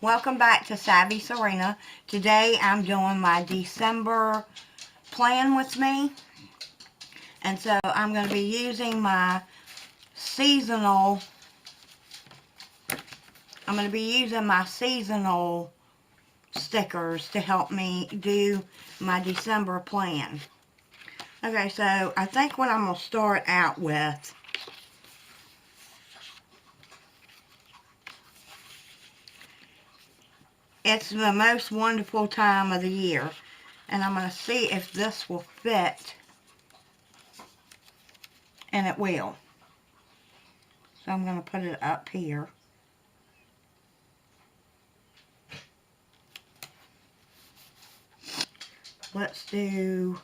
Welcome back to Savvy Serena. Today I'm doing my December plan with me. And so I'm going to be using my seasonal, stickers to help me do my December plan. Okay, so I think what I'm going to start out with it's the most wonderful time of the year. And I'm going to see if this will fit. And it will. So I'm going to put it up here. Let's do,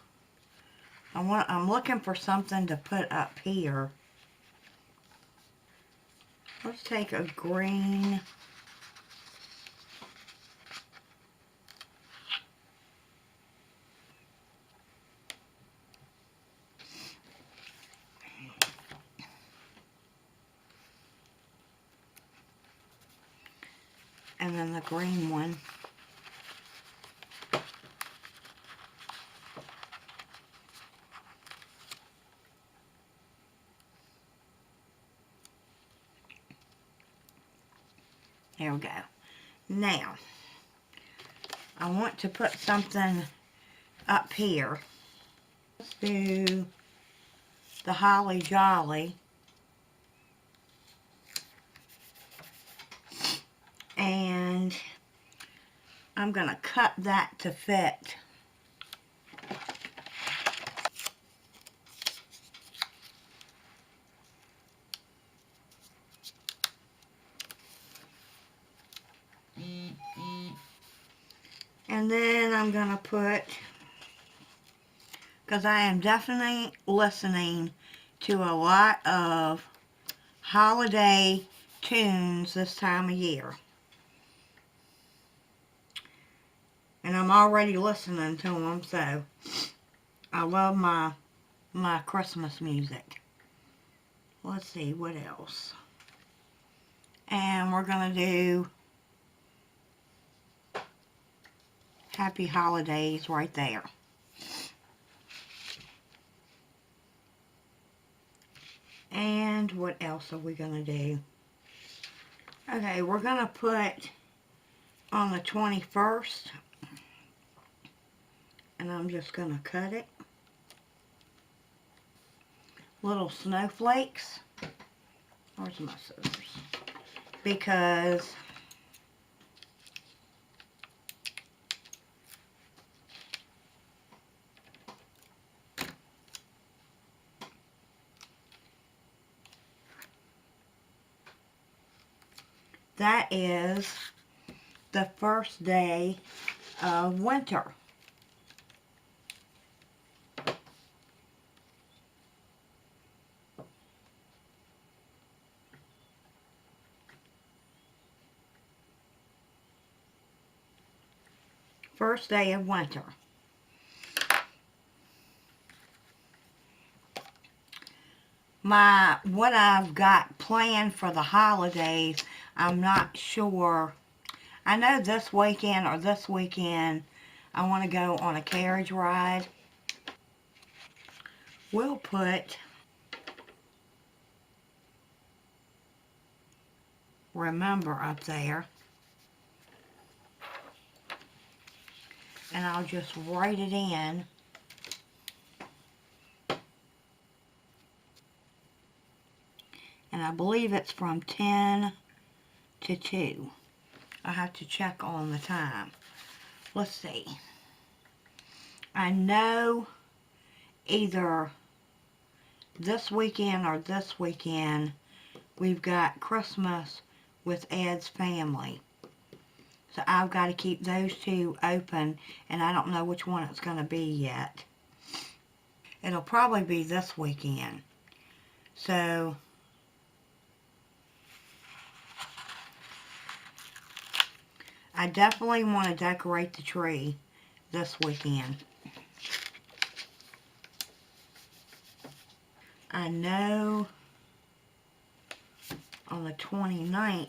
I'm looking for something to put up here. Let's take a green. And then the green one. There we go. Now, I want to put something up here. Let's do the Holly Jolly. And I'm going to cut that to fit. And then I'm going to put, because I am definitely listening to a lot of holiday tunes this time of year. And I'm already listening to them, so I love my Christmas music. Let's see, what else? And we're going to do Happy Holidays right there. And what else are we going to do? Okay, we're going to put on the 21st, and I'm just going to cut it. Little snowflakes. Where's my scissors? Because that is the first day of winter. First day of winter. What I've got planned for the holidays, I'm not sure. I know this weekend I want to go on a carriage ride. We'll put remember up there. And I'll just write it in. And I believe it's from 10 to 2. I have to check on the time. Let's see. I know either this weekend or this weekend we've got Christmas with Ed's family. So I've got to keep those two open, and I don't know which one it's going to be yet. It'll probably be this weekend. So I definitely want to decorate the tree this weekend. I know on the 29th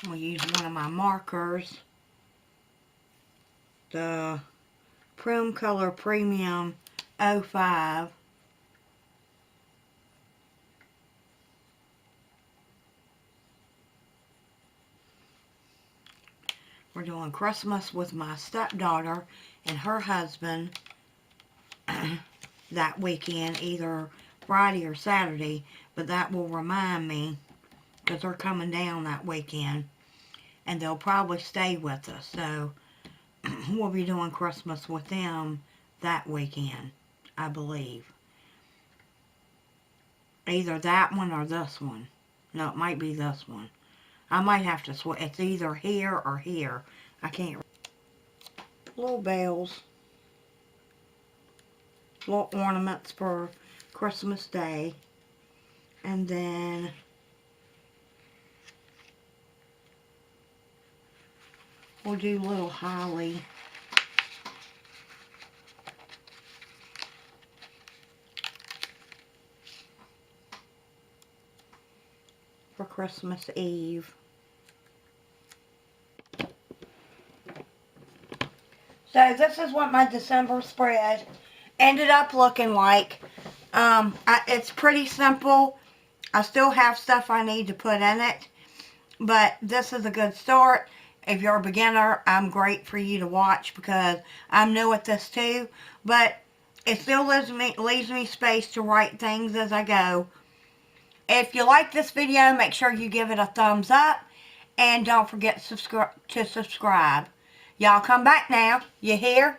I'll use one of my markers. The Primcolor Premium 05. We're doing Christmas with my stepdaughter and her husband that weekend, either Friday or Saturday, but that will remind me because they're coming down that weekend and they'll probably stay with us, so we'll be doing Christmas with them that weekend, I believe. Either that one or this one. No, it might be this one. I might have to switch. It's either here or here. I can't. Little bells. Little ornaments for Christmas Day. And then we'll do little holly. For Christmas Eve. So this is what my December spread ended up looking like. It's pretty simple. I still have stuff I need to put in it, but this is a good start. If you're a beginner, I'm great for you to watch because I'm new at this too, but it still leaves me space to write things as I go. If you like this video, make sure you give it a thumbs up, and don't forget to subscribe. Y'all come back now. You hear?